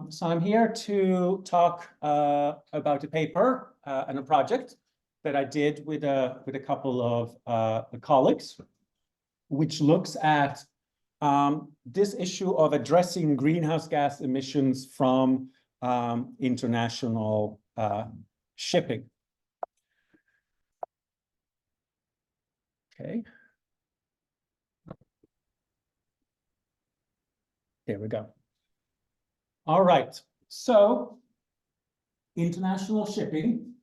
So I'm here to talk about a paper and a project that I did with a couple of colleagues, which looks at this issue of addressing greenhouse gas emissions from international shipping. Okay. There we go. All right. So international shipping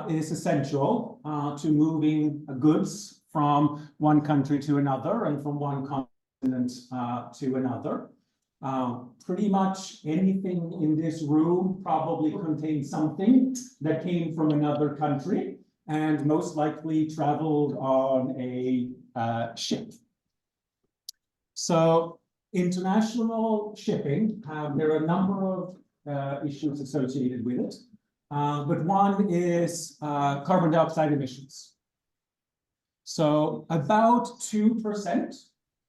is essential to moving goods from one country to another and from one continent to another. Pretty much anything in this room probably contains something that came from another country and most likely traveled on a ship. So international shipping, there are a number of issues associated with it, but one is carbon dioxide emissions. So about 2%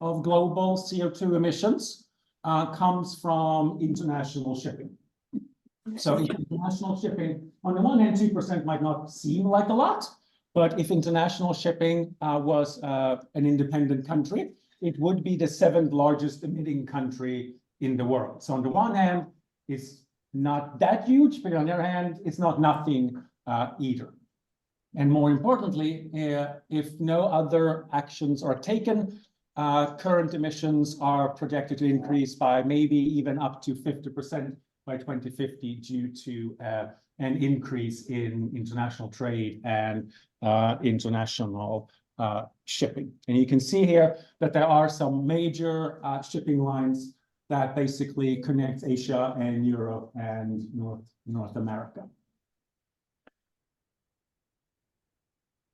of global CO2 emissions comes from international shipping. So international shipping, on the one hand, 2% might not seem like a lot, but if international shipping was an independent country, it would be the 7th largest emitting country in the world. So on the one hand, it's not that huge, but on the other hand, it's not nothing either. And more importantly, if no other actions are taken, current emissions are projected to increase by maybe even up to 50% by 2050 due to an increase in international trade and international shipping. And you can see here that there are some major shipping lines that basically connect Asia and Europe and North America.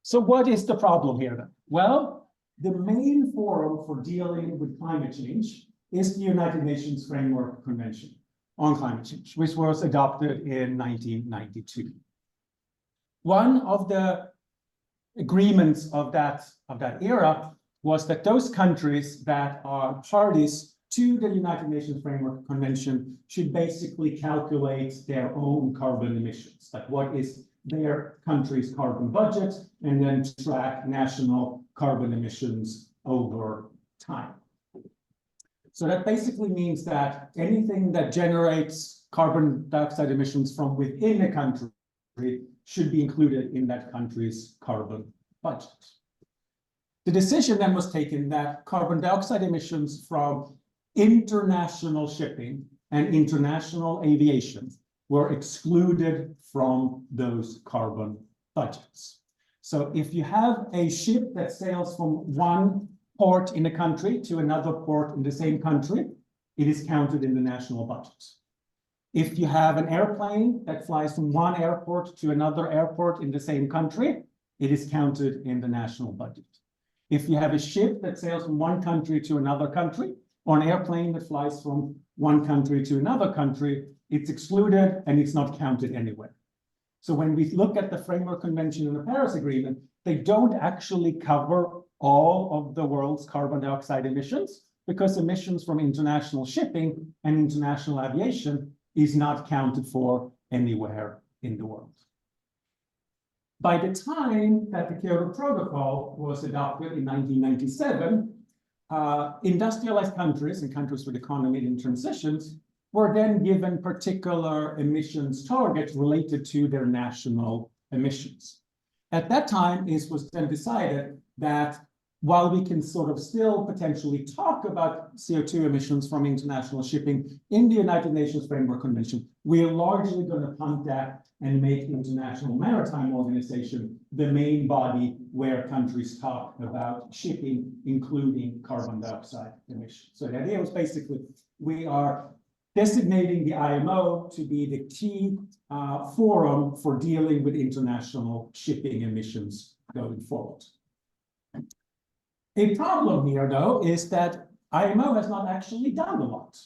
So what is the problem here then? Well, the main forum for dealing with climate change is the United Nations Framework Convention on Climate Change, which was adopted in 1992. One of the agreements of that era was that those countries that are parties to the United Nations Framework Convention should basically calculate their own carbon emissions, like what is their country's carbon budget, and then track national carbon emissions over time. So that basically means that anything that generates carbon dioxide emissions from within a country should be included in that country's carbon budget. The decision then was taken that carbon dioxide emissions from international shipping and international aviation were excluded from those carbon budgets. So if you have a ship that sails from one port in a country to another port in the same country, it is counted in the national budget. If you have an airplane that flies from one airport to another airport in the same country, it is counted in the national budget. If you have a ship that sails from one country to another country, or an airplane that flies from one country to another country, it's excluded and it's not counted anywhere. So when we look at the Framework Convention and the Paris Agreement, they don't actually cover all of the world's carbon dioxide emissions, because emissions from international shipping and international aviation is not counted for anywhere in the world. By the time that the Kyoto Protocol was adopted in 1997, industrialized countries and countries with economy in transitions were then given particular emissions targets related to their national emissions. At that time, it was then decided that while we can sort of still potentially talk about CO2 emissions from international shipping in the United Nations Framework Convention, we are largely going to punt that and make the International Maritime Organization the main body where countries talk about shipping, including carbon dioxide emissions. So the idea was basically we are designating the IMO to be the key forum for dealing with international shipping emissions going forward. A problem here, though, is that IMO has not actually done a lot,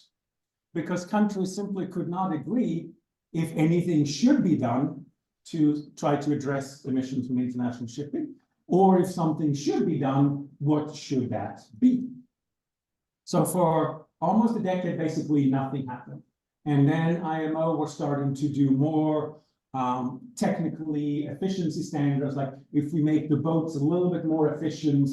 because countries simply could not agree if anything should be done to try to address emissions from international shipping, or if something should be done, what should that be? So for almost a decade, basically nothing happened. And then IMO were starting to do more technically efficiency standards, like if we make the boats a little bit more efficient,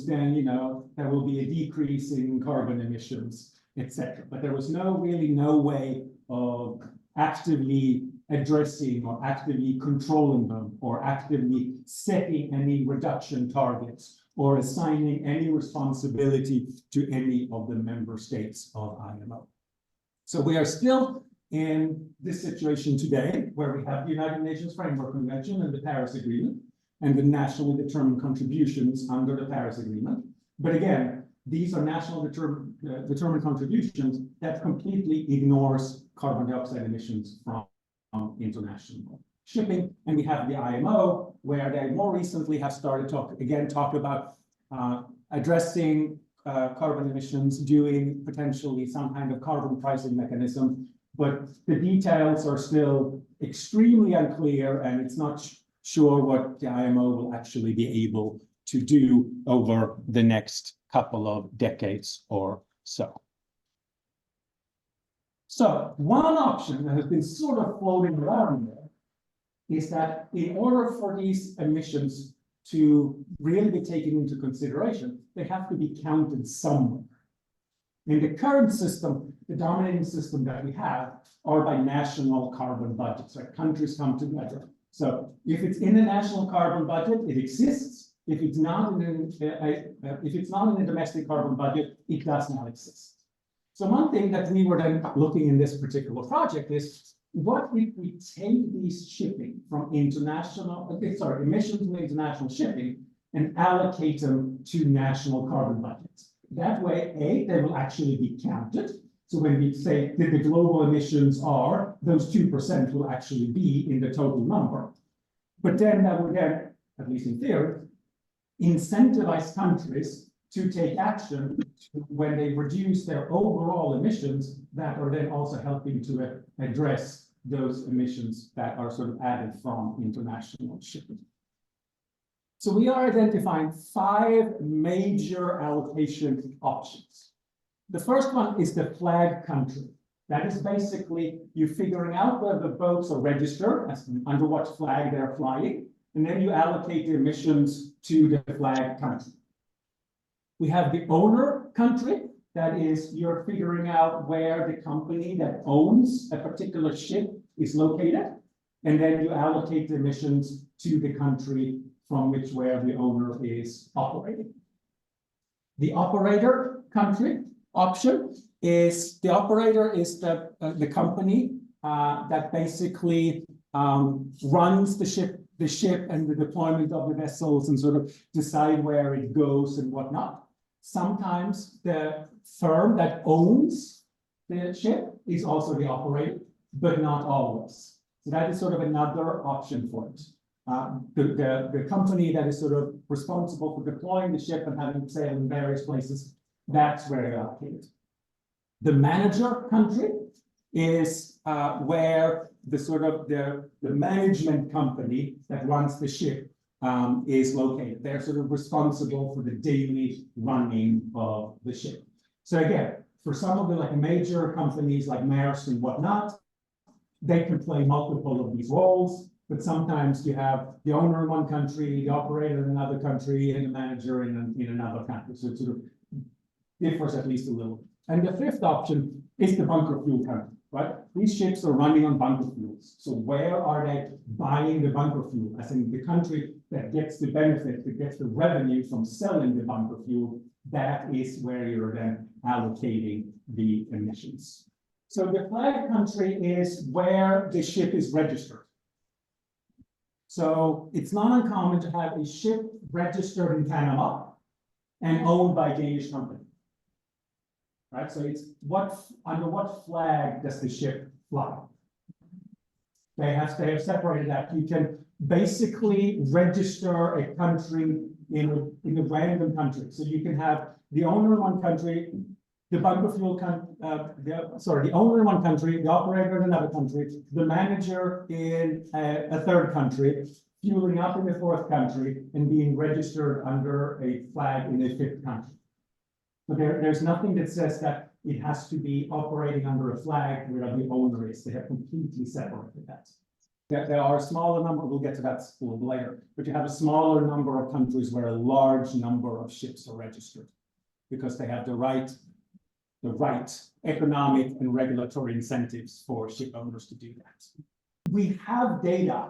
then, you know, there will be a decrease in carbon emissions, etc. But there was no way of actively addressing or actively controlling them or actively setting any reduction targets or assigning any responsibility to any of the member states of IMO. So we are still in this situation today, where we have the United Nations Framework Convention and the Paris Agreement, and the nationally determined contributions under the Paris Agreement. But again, these are national determined contributions that completely ignores carbon dioxide emissions from international shipping. And we have the IMO, where they more recently have started talk about addressing carbon emissions, doing potentially some kind of carbon pricing mechanism, but the details are still extremely unclear, and it's not sure what the IMO will actually be able to do over the next couple of decades or so. So one option that has been sort of floating around there is that in order for these emissions to really be taken into consideration, they have to be counted somewhere. In the current system, the dominating system that we have are by national carbon budgets, right? Countries come together. So if it's in the national carbon budget, it exists. If it's not in the domestic carbon budget, it does not exist. So one thing that we were then looking in this particular project is, what if we take these shipping from emissions from international shipping and allocate them to national carbon budgets? That way, A, they will actually be counted. So when we say that the global emissions are, those 2% will actually be in the total number. But then that would then, at least in theory, incentivize countries to take action when they reduce their overall emissions, that are then also helping to address those emissions that are sort of added from international shipping. So we are identifying 5 major allocation options. The first one is the flag country. That is basically you figuring out where the boats are registered, as under what flag they're flying, and then you allocate the emissions to the flag country. We have the owner country. That is, you're figuring out where the company that owns a particular ship is located, and then you allocate the emissions to the country from where the owner is operating. The operator country option is the operator is the company that basically runs the ship and the deployment of the vessels and sort of decide where it goes and whatnot. Sometimes the firm that owns the ship is also the operator, but not always. So that is sort of another option for it. The company that is sort of responsible for deploying the ship and having sail in various places, that's where they're allocated. The manager country is where the management company that runs the ship is located. They're sort of responsible for the daily running of the ship. So again, for some of the major companies like Maersk and whatnot, they can play multiple of these roles, but sometimes you have the owner in one country, the operator in another country, and the manager in another country. So it sort of differs at least a little. And the fifth option is the bunker fuel country, right? These ships are running on bunker fuels. So where are they buying the bunker fuel? As in the country that gets the benefit, that gets the revenue from selling the bunker fuel, that is where you're then allocating the emissions. So the flag country is where the ship is registered. So it's not uncommon to have a ship registered in Panama and owned by a Danish company. Right, so it's under what flag does the ship fly? They have separated that. You can basically register a country in a random country. So you can have the owner in one country, the bunker fuel the owner in one country, the operator in another country, the manager in a third country, fueling up in the fourth country, and being registered under a flag in a fifth country. But there's nothing that says that it has to be operating under a flag where the owner is. They have completely separated that. There are a smaller number, we'll get to that a little later, but you have a smaller number of countries where a large number of ships are registered because they have the right economic and regulatory incentives for ship owners to do that. We have data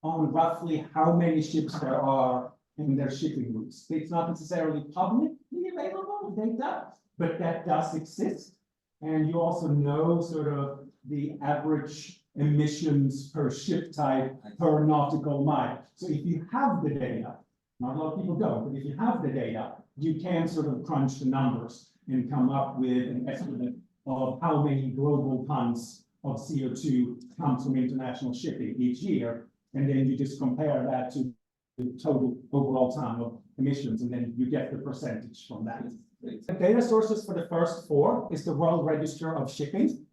on roughly how many ships there are in their shipping routes. It's not necessarily publicly available data, but that does exist. And you also know sort of the average emissions per ship type per nautical mile. So if you have the data, not a lot of people don't, but if you have the data, you can sort of crunch the numbers and come up with an estimate of how many global tons of CO2 comes from international shipping each year. And then you just compare that to the total overall ton of emissions, and then you get the percentage from that. The data sources for the first four is the World Register of Shipping.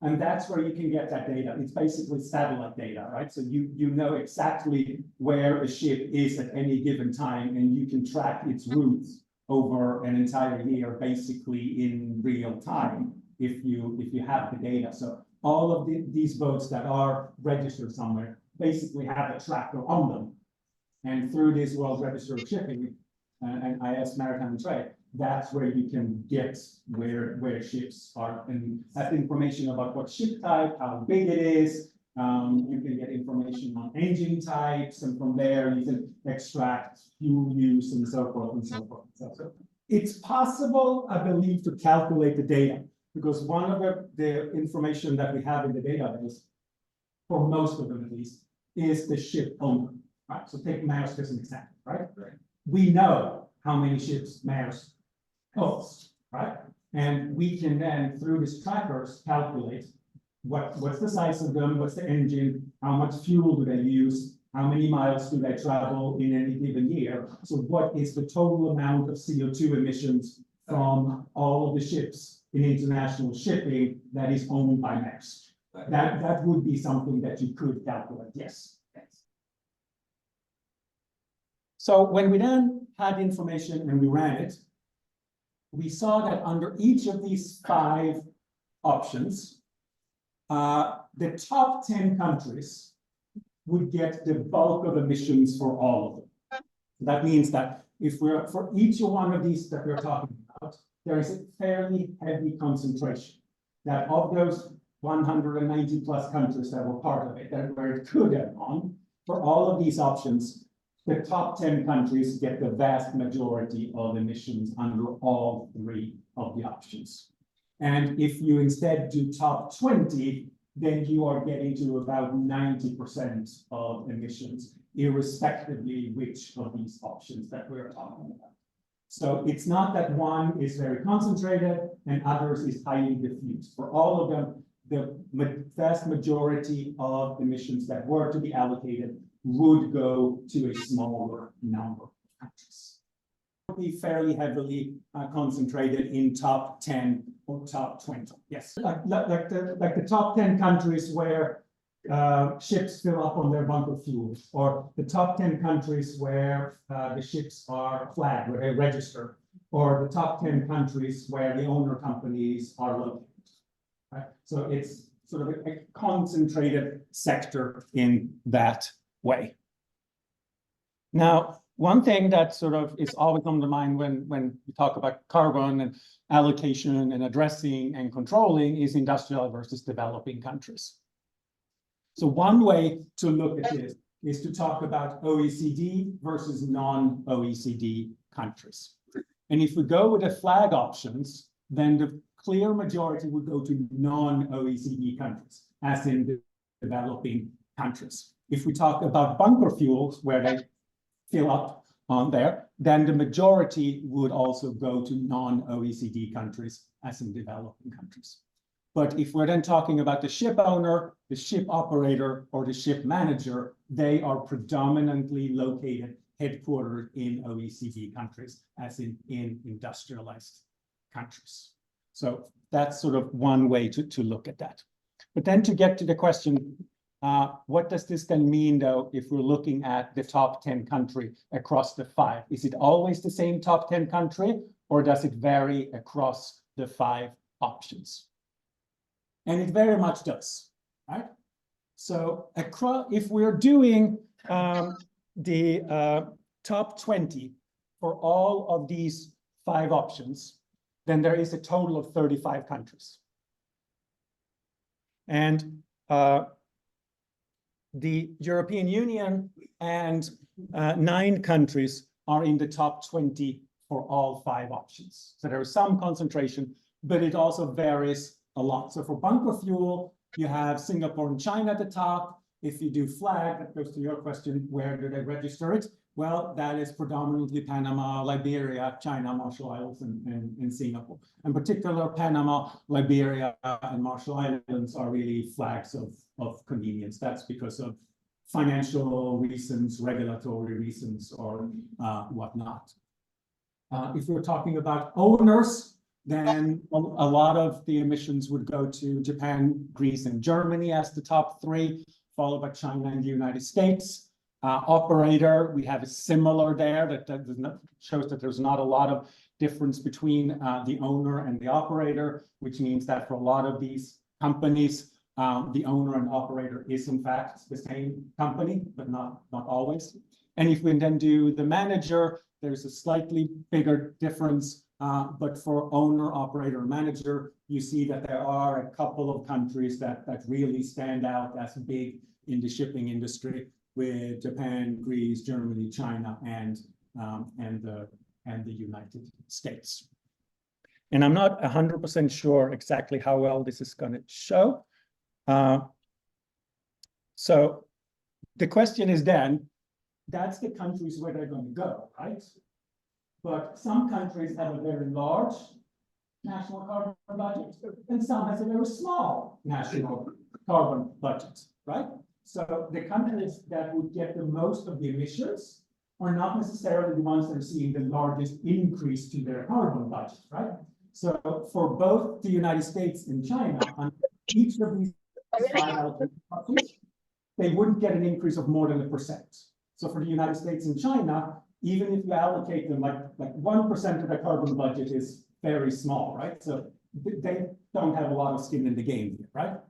And that's where you can get that data. It's basically satellite data, right? So you know exactly where a ship is at any given time, and you can track its routes over an entire year, basically in real time, if you have the data. So all of these boats that are registered somewhere basically have a tracker on them. And through this World Register of Shipping and IS Maritime and Trade, that's where you can get where ships are, and have information about what ship type, how big it is. You can get information on engine types, and from there you can extract fuel use and so forth and so forth. So it's possible, I believe, to calculate the data, because one of the information that we have in the database, for most of them at least, is the ship owner. Right. So take Maersk as an example, right? We know how many ships Maersk owns, right? And we can then, through these trackers, calculate what's the size of them, what's the engine, how much fuel do they use, how many miles do they travel in any given year. So what is the total amount of CO2 emissions from all of the ships in international shipping that is owned by Maersk? That would be something that you could calculate, yes. So when we then had information and we ran it, we saw that under each of these 5 options, the top 10 countries would get the bulk of emissions for all of them. That means that if we're, for each one of these that we're talking about, there is a fairly heavy concentration. That of those 190 plus countries that were part of it, that where it could have gone, for all of these options, the top 10 countries get the vast majority of emissions under all 3 of the options. And if you instead do top 20, then you are getting to about 90% of emissions, irrespectively which of these options that we're talking about. So it's not that one is very concentrated and others is highly diffused. For all of them, the vast majority of emissions that were to be allocated would go to a smaller number of countries. It would be fairly heavily concentrated in top 10 or top 20. Yes, like the top 10 countries where ships fill up on their bunker fuels, or the top 10 countries where the ships are flagged, where they register, or the top 10 countries where the owner companies are located. Right? So it's sort of a concentrated sector in that way. Now, one thing that sort of is always on the mind when we talk about carbon and allocation and addressing and controlling is industrial versus developing countries. So one way to look at this is to talk about OECD versus non-OECD countries. And if we go with the flag options, then the clear majority would go to non-OECD countries, as in the developing countries. If we talk about bunker fuels, where they fill up on there, then the majority would also go to non-OECD countries, as in developing countries. But if we're then talking about the ship owner, the ship operator, or the ship manager, they are predominantly located, headquartered in OECD countries, as in industrialized countries. So that's sort of one way to look at that. But then to get to the question, what does this then mean, though, if we're looking at the top 10 country across the 5? Is it always the same top 10 country, or does it vary across the 5 options. And it very much does, right? So if we're doing the top 20 for all of these 5 options, then there is a total of 35 countries. And the European Union and 9 countries are in the top 20 for all 5 options. So there is some concentration, but it also varies a lot. So for bunker fuel, you have Singapore and China at the top. If you do flag, that goes to your question, where do they register it? Well, that is predominantly Panama, Liberia, China, Marshall Islands, and Singapore. In particular, Panama, Liberia, and Marshall Islands are really flags of convenience. That's because of financial reasons, regulatory reasons, or whatnot. If we're talking about owners, then a lot of the emissions would go to Japan, Greece, and Germany as the top 3, followed by China and the United States. Operator, we have a similar there that shows that there's not a lot of difference between the owner and the operator, which means that for a lot of these companies, the owner and operator is in fact the same company, but not always. And if we then do the manager, there's a slightly bigger difference. But for owner, operator, manager, you see that there are a couple of countries that really stand out as big in the shipping industry, with Japan, Greece, Germany, China, and the United States. And I'm not 100% sure exactly how well this is going to show. So the question is then, that's the countries where they're going to go, right? But some countries have a very large national carbon budget, and some has a very small national carbon budget, right? So the countries that would get the most of the emissions are not necessarily the ones that are seeing the largest increase to their carbon budget, right? So for both the United States and China, on each of these 5 countries, they wouldn't get an increase of more than 1%. So for the United States and China, even if you allocate them like 1% of their carbon budget is very small, right? So they don't have a lot of skin in the game here, right?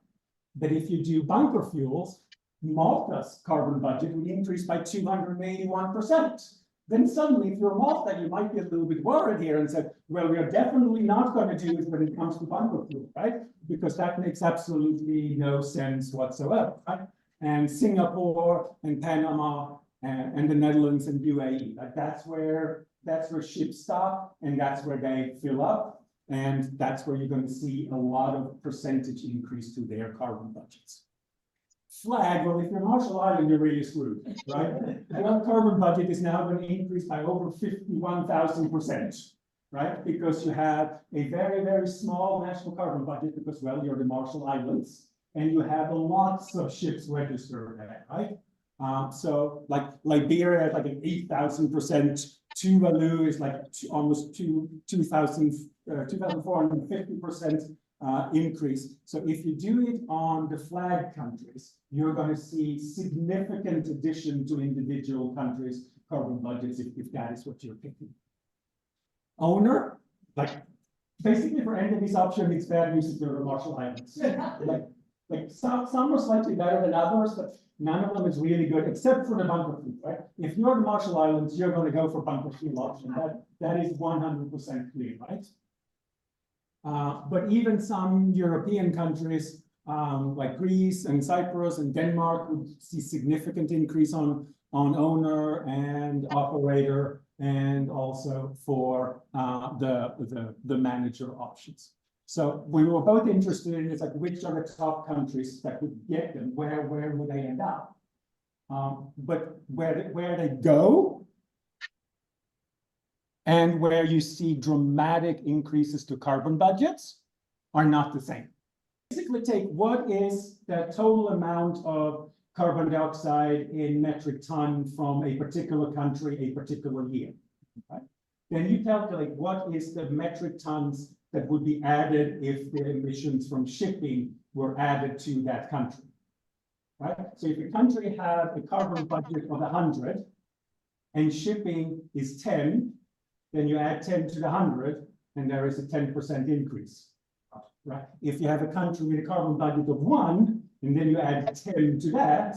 But if you do bunker fuels, Malta's carbon budget would increase by 281%. Then suddenly, if you're Malta, you might be a little bit worried here and say, well, we are definitely not going to do it when it comes to bunker fuel, right? Because that makes absolutely no sense whatsoever, right? And Singapore and Panama and the Netherlands and UAE, like that's where ships stop, and that's where they fill up, and that's where you're going to see a lot of percentage increase to their carbon budgets. Flag, well, if you're Marshall Island, you're really screwed, right? Your carbon budget is now going to increase by over 51,000%, right? Because you have a very, very small national carbon budget because, well, you're the Marshall Islands, and you have lots of ships registered there, right? So like Liberia is like an 8,000%, Tuvalu is like almost 2,450% increase. So if you do it on the flag countries, you're going to see significant addition to individual countries' carbon budgets if that is what you're picking. Owner, like basically for any of these options, it's bad news if you're the Marshall Islands. like some are slightly better than others, but none of them is really good, except for the bunker fuel, right? If you're the Marshall Islands, you're going to go for bunker fuel option. That is 100% clear, right? But even some European countries, like Greece and Cyprus and Denmark, would see significant increase on owner and operator, and also for the manager options. So we were both interested in, it's like, which are the top countries that would get them? Where would they end up? But where they go and where you see dramatic increases to carbon budgets are not the same. Basically take what is the total amount of carbon dioxide in metric ton from a particular country, a particular year, right? Then you calculate what is the metric tons that would be added if the emissions from shipping were added to that country, right? So if a country had a carbon budget of 100 and shipping is 10, then you add 10 to the 100, and there is a 10% increase. right? If you have a country with a carbon budget of 1, and then you add 10 to that,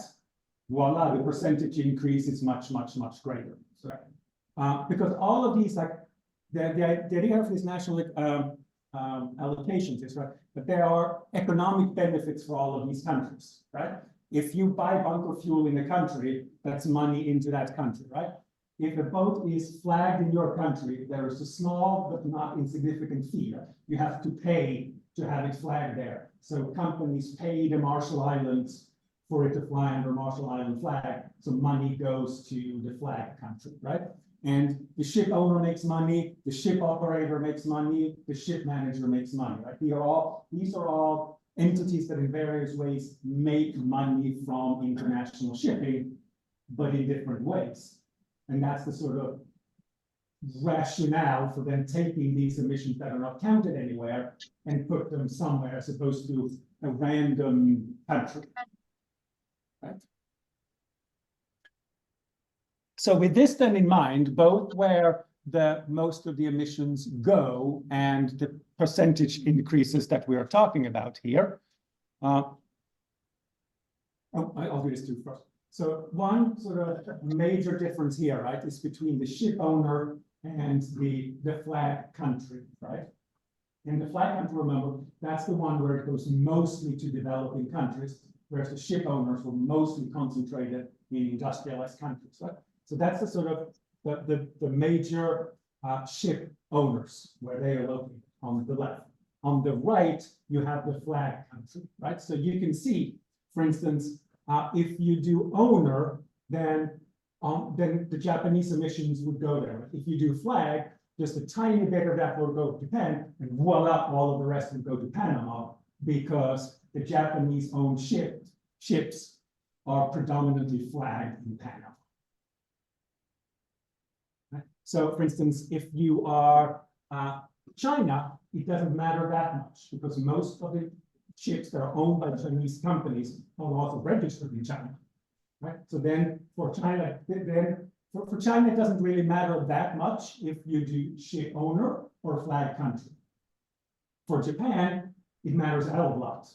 voila, the percentage increase is much, much, much greater. So, because all of these, like, the idea of these national allocations is, right, but there are economic benefits for all of these countries, right? If you buy bunker fuel in a country, that's money into that country, right? If a boat is flagged in your country, there is a small but not insignificant fee. You have to pay to have it flagged there. So companies pay the Marshall Islands for it to fly under Marshall Island flag. So money goes to the flag country, right? And the ship owner makes money, the ship operator makes money, the ship manager makes money, right? These are all entities that in various ways make money from international shipping, but in different ways. And that's the sort of rationale for them taking these emissions that are not counted anywhere and put them somewhere as opposed to a random country. Right? So with this then in mind, both where most of the emissions go and the percentage increases that we are talking about here. I'll do this too first. So one sort of major difference here, right, is between the ship owner and the flag country, right? And the flag country, remember, that's the one where it goes mostly to developing countries, whereas the ship owners were mostly concentrated in industrialized countries, right? So that's the sort of the major ship owners where they are located on the left. On the right, you have the flag country, right? So you can see, for instance, if you do owner, then the Japanese emissions would go there. If you do flag, just a tiny bit of that will go to Japan, and voila, all of the rest will go to Panama, because the Japanese-owned ships are predominantly flagged in Panama. So, for instance, if you are China, it doesn't matter that much, because most of the ships that are owned by Chinese companies are also registered in China, right? So then for China, for China, it doesn't really matter that much if you do ship owner or flag country. For Japan, it matters a hell of a lot.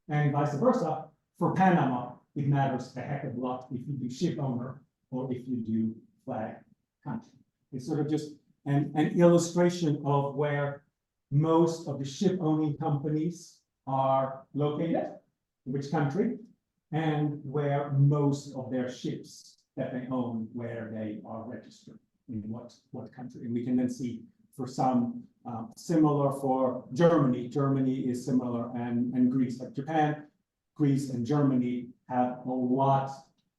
And vice versa, for Panama, it matters a heck of a lot if you do ship owner or if you do flag country. It's sort of just an illustration of where most of the ship owning companies are located, in which country, and where most of their ships that they own, where they are registered, in what country. And we can then see for some similar for Germany. Germany is similar, and Greece, like Japan, Greece, and Germany have a lot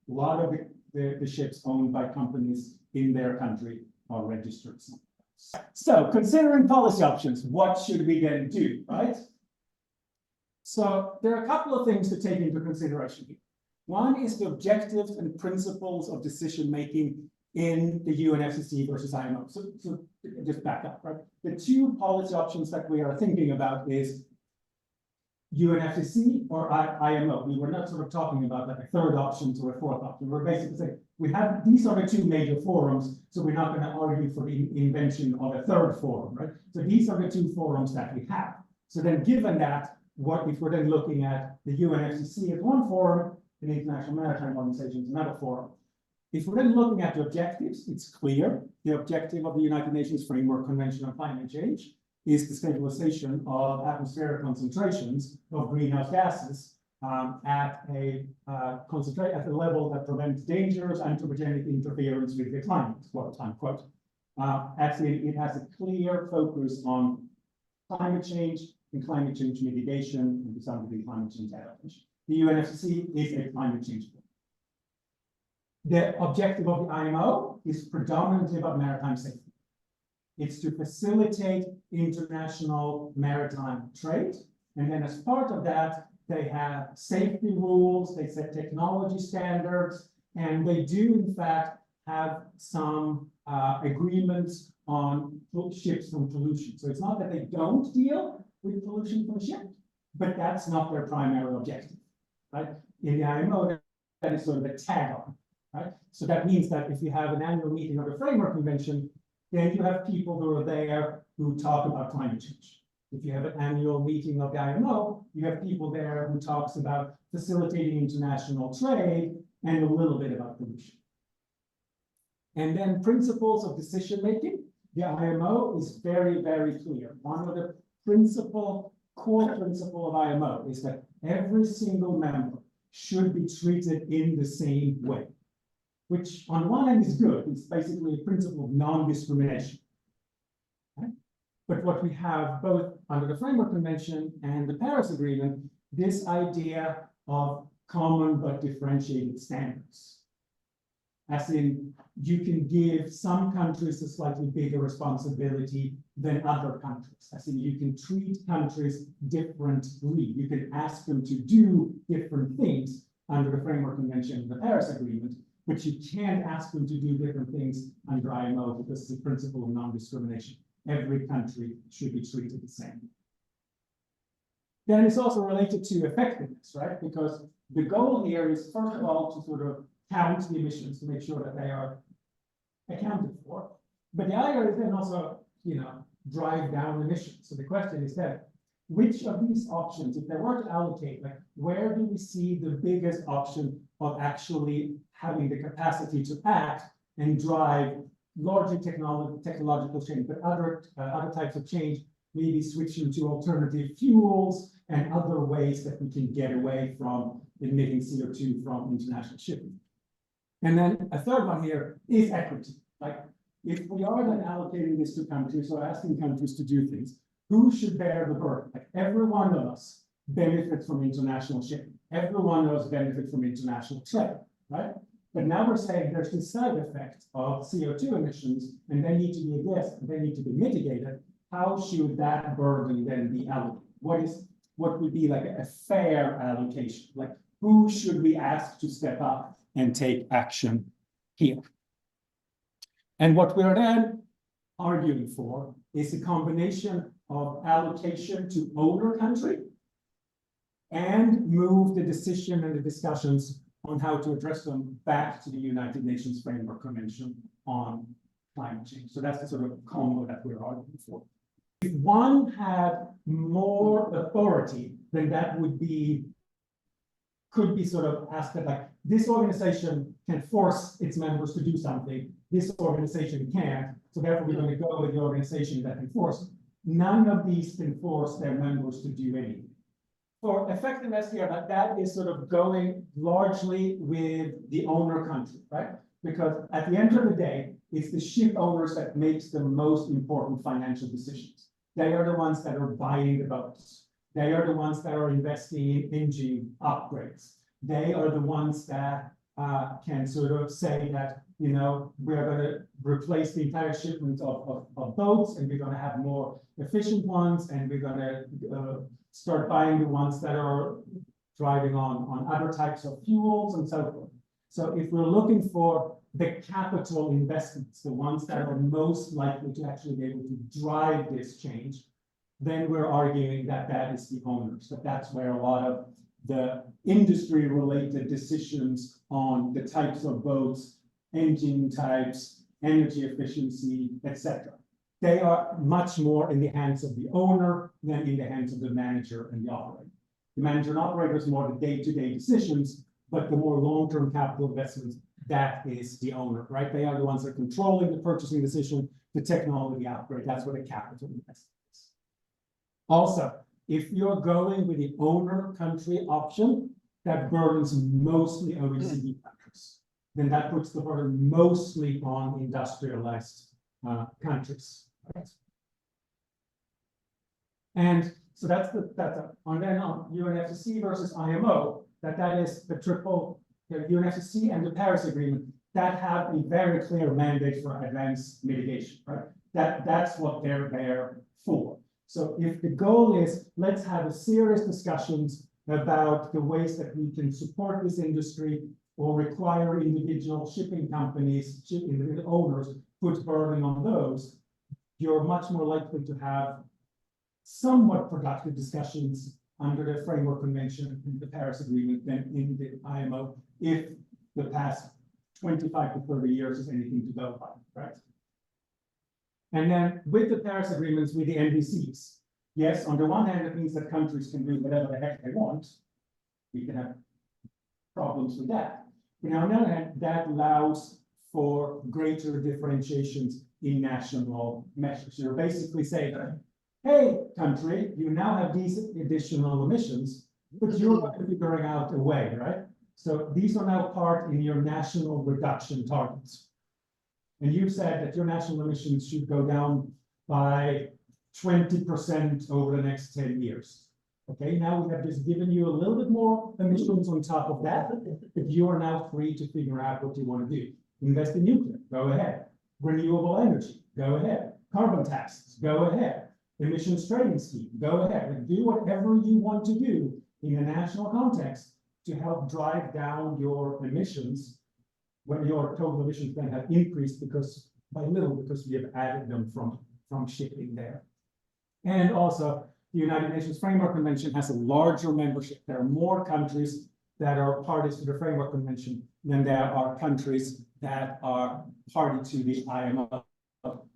of the ships owned by companies in their country are registered. So considering policy options, what should we then do, right? So there are a couple of things to take into consideration here. One is the objectives and principles of decision-making in the UNFCCC versus IMO. So just back up, right? The two policy options that we are thinking about is UNFCCC or IMO. We were not sort of talking about like a third option or a fourth option. We're basically saying these are the two major forums, so we're not going to argue for the invention of a third forum, right? So these are the two forums that we have. So then given that, if we're then looking at the UNFCCC as one forum, and the International Maritime Organization is another forum. If we're then looking at the objectives, it's clear the objective of the United Nations Framework Convention on Climate Change is the stabilization of atmospheric concentrations of greenhouse gases at a level that prevents dangerous anthropogenic interference with the climate, quote unquote. Actually, it has a clear focus on climate change and climate change mitigation, and to some degree climate change adaptation. The UNFCCC is a climate change board. The objective of the IMO is predominantly about maritime safety. It's to facilitate international maritime trade. And then as part of that, they have safety rules, they set technology standards, and they do in fact have some agreements on ships from pollution. So it's not that they don't deal with pollution from ships, but that's not their primary objective, right? In the IMO, that is sort of a tag-on, right? So that means that if you have an annual meeting of the Framework Convention, then you have people who are there who talk about climate change. If you have an annual meeting of the IMO, you have people there who talks about facilitating international trade and a little bit about pollution. And then principles of decision-making. The IMO is very, very clear. One of the core principle of IMO is that every single member should be treated in the same way, which on one end is good. It's basically a principle of non-discrimination. Okay? But what we have both under the Framework Convention and the Paris Agreement, this idea of common but differentiated standards. As in, you can give some countries a slightly bigger responsibility than other countries. As in, you can treat countries differently. You can ask them to do different things under the Framework Convention and the Paris Agreement, but you can't ask them to do different things under IMO because it's a principle of non-discrimination. Every country should be treated the same. Then it's also related to effectiveness, right? Because the goal here is, first of all, to sort of count the emissions to make sure that they are accounted for. But the idea is then also, drive down emissions. So the question is then, which of these options, if they were to allocate, like where do we see the biggest option of actually having the capacity to act and drive larger technological change, but other types of change, maybe switching to alternative fuels and other ways that we can get away from emitting CO2 from international shipping. And then a third one here is equity. Like, if we are then allocating this to countries or asking countries to do things, who should bear the burden? Like, every one of us benefits from international shipping. Every one of us benefits from international trade, right? But now we're saying there's this side effect of CO2 emissions, and they need to be addressed, they need to be mitigated. How should that burden then be allocated? What would be like a fair allocation? Like, who should we ask to step up and take action here? And what we're then arguing for is a combination of allocation to owner country and move the decision and the discussions on how to address them back to the United Nations Framework Convention on climate change. So that's the sort of combo that we're arguing for. If one had more authority, then that could be sort of asked that, like, this organization can force its members to do something, this organization can't, so therefore we're going to go with the organization that can force. None of these can force their members to do anything. For effectiveness here, that is sort of going largely with the owner country, right? Because at the end of the day, it's the ship owners that makes the most important financial decisions. They are the ones that are buying the boats. They are the ones that are investing in engine upgrades. They are the ones that can sort of say that, we're going to replace the entire shipment of boats, and we're going to have more efficient ones, and we're going to start buying the ones that are driving on other types of fuels and so forth. So if we're looking for the capital investments, the ones that are most likely to actually be able to drive this change, then we're arguing that that is the owners, that's where a lot of the industry-related decisions on the types of boats, engine types, energy efficiency, etc. They are much more in the hands of the owner than in the hands of the manager and the operator. The manager and operator is more the day-to-day decisions, but the more long-term capital investments, that is the owner, right? They are the ones that are controlling the purchasing decision, the technology upgrade. That's where the capital investment is. Also, if you're going with the owner country option, that burdens mostly OECD countries. Then that puts the burden mostly on industrialized countries. Right? And so that's and then on UNFCCC versus IMO, that is the triple, UNFCCC and the Paris Agreement that have a very clear mandate for advanced mitigation, right? That's what they're there for. So if the goal is, let's have a serious discussions about the ways that we can support this industry or require individual shipping companies, individual owners, put burden on those, you're much more likely to have somewhat productive discussions under the Framework Convention and the Paris Agreement than in the IMO, if the past 25 to 30 years is anything to go by, right? And then with the Paris agreements, with the NDCs, Yes, on the one hand, it means that countries can do whatever the heck they want. We can have problems with that. But on the other hand, that allows for greater differentiations in national measures. You're basically saying, hey, country, you now have these additional emissions, but you're figuring out a way, right? So these are now part in your national reduction targets. And you've said that your national emissions should go down by 20% over the next 10 years. Okay, now we have just given you a little bit more emissions on top of that, but you are now free to figure out what you want to do. Invest in nuclear, go ahead. Renewable energy, go ahead. Carbon taxes, go ahead. Emissions trading scheme, go ahead. And do whatever you want to do in a national context to help drive down your emissions when your total emissions then have increased because we have added them from shipping there. And also, the United Nations Framework Convention has a larger membership. There are more countries that are parties to the Framework Convention than there are countries that are party to the IMO.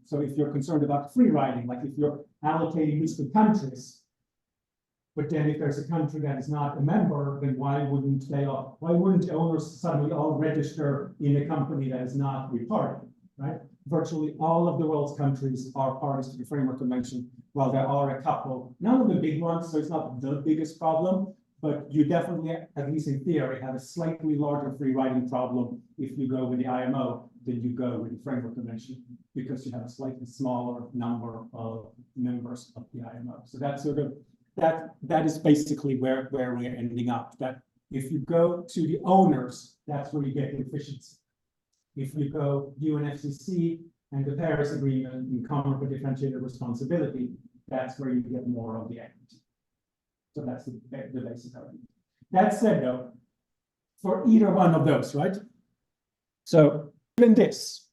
So if you're concerned about free riding, like if you're allocating these to countries, but then if there's a country that is not a member, then why wouldn't owners suddenly all register in a company that is not a party, right? Virtually all of the world's countries are parties to the Framework Convention, while there are a couple, none of the big ones, so it's not the biggest problem, but you definitely, at least in theory, have a slightly larger free riding problem if you go with the IMO than you go with the Framework Convention, because you have a slightly smaller number of members of the IMO. So that's sort of, that is basically where we're ending up, that if you go to the owners, that's where you get efficiency. If you go UNFCCC and the Paris Agreement in common for differentiated responsibility, that's where you get more of the equity. So that's the basic argument. That said, though, for either one of those, right? So given this,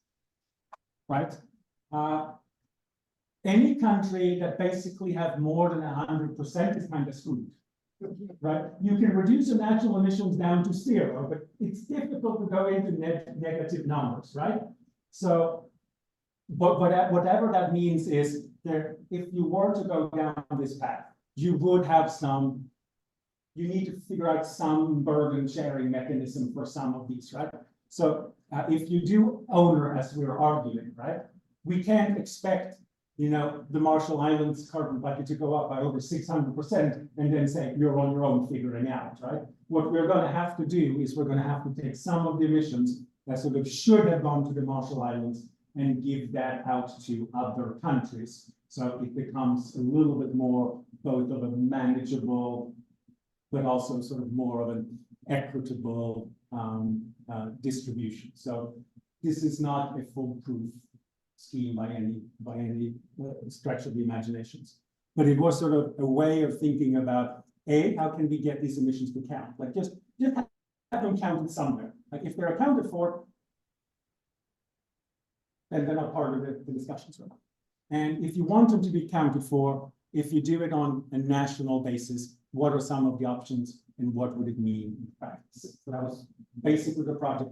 right? Any country that basically have more than 100% is kind of screwed, right? You can reduce your national emissions down to 0, but it's difficult to go into negative numbers, right? So, but whatever that means is there, if you were to go down this path, you would have you need to figure out some burden sharing mechanism for some of these, right? So if you do owner, as we were arguing, right, we can't expect, you know, the Marshall Islands carbon budget to go up by over 600% and then say you're on your own figuring out, right? What we're going to have to do is we're going to have to take some of the emissions that sort of should have gone to the Marshall Islands and give that out to other countries. So it becomes a little bit more both of a manageable, but also sort of more of an equitable distribution. So this is not a foolproof scheme by any stretch of the imaginations, but it was sort of a way of thinking about how can we get these emissions to count? Like just have them counted somewhere. Like if they're accounted for, then they're not part of the discussions. And if you want them to be counted for, if you do it on a national basis, what are some of the options and what would it mean in practice? So that was basically the project.